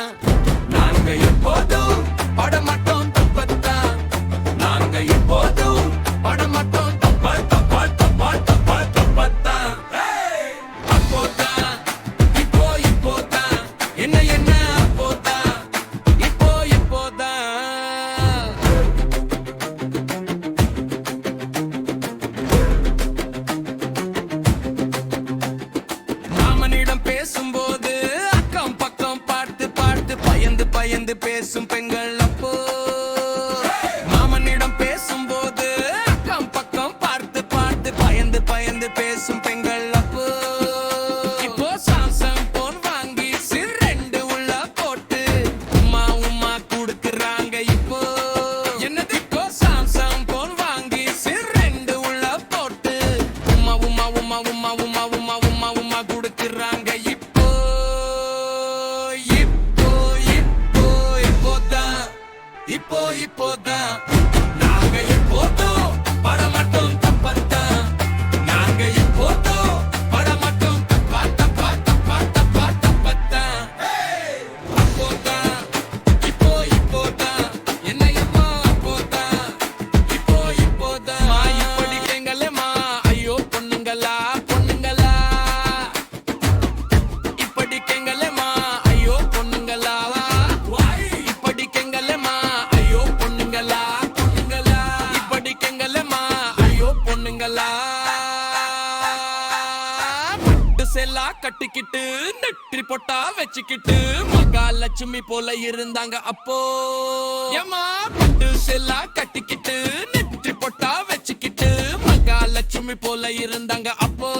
தப்பத்தான். நாங்க எப்போதும் படமாட்டோம் தப்பத்தான். நாங்க எப்போதும் படமாட்டோம் தப்பத்தான். அப்போதான் இப்போதான் என்ன அப்போதான் இப்போதான். மாமனிடம் பேசும்போது அக்கம் பக்கம் பார்த்து பார்த்து பயந்து பயந்து பேசும் பெண்கள் அப்போ. மாமனிடம் பேசும்போது அக்கம் பக்கம் பார்த்து பார்த்து பயந்து பயந்து பேசும் பெண்கள் அப்போ. இப்போ சாம்சங் போன் வாங்கி சிரெண்டு உள்ள போட்டு உமா உமா கொடுக்குறாங்க இப்போ. என்னது இப்போ சாம்சங் போன் வாங்கி சிரெண்டு உள்ள போட்டு உமா உமா உமா உமா உமா உமா உமா உமா கொடுக்குறாங்க இப்போ. இப்போ இப்போ இப்போதான் இப்போதான் நாங்க எப்போதும் படமாட்டோம் தப்பத்தான். நாங்க எப்போதும் படமாட்டோம் தப்பத்தான். அப்போதான் இப்போதான் என்ன அப்போதான் இப்போதான். இப்படி கேங்களேமா ஐயோ பொண்ணுங்களா பொண்ணுங்களா. இப்படி கேங்களேமா ஐயோ பொண்ணுங்களா. இப்படி கேங்களேமா ஐயோ பொண்ணுங்களா பொண்ணுங்களா. இப்படி கேங்களேமா ஐயோ பொண்ணுங்களா. பட்டு செல்லா கட்டிக்கிட்டு நெற்றி பொட்டா வச்சுக்கிட்டு மகாலட்சுமி போல இருந்தாங்க அப்போ. ஏமா பட்டு செல்லா கட்டிக்கிட்டு நெற்றி பொட்டா வச்சுக்கிட்டு மகாலட்சுமி போல இருந்தாங்க அப்போ.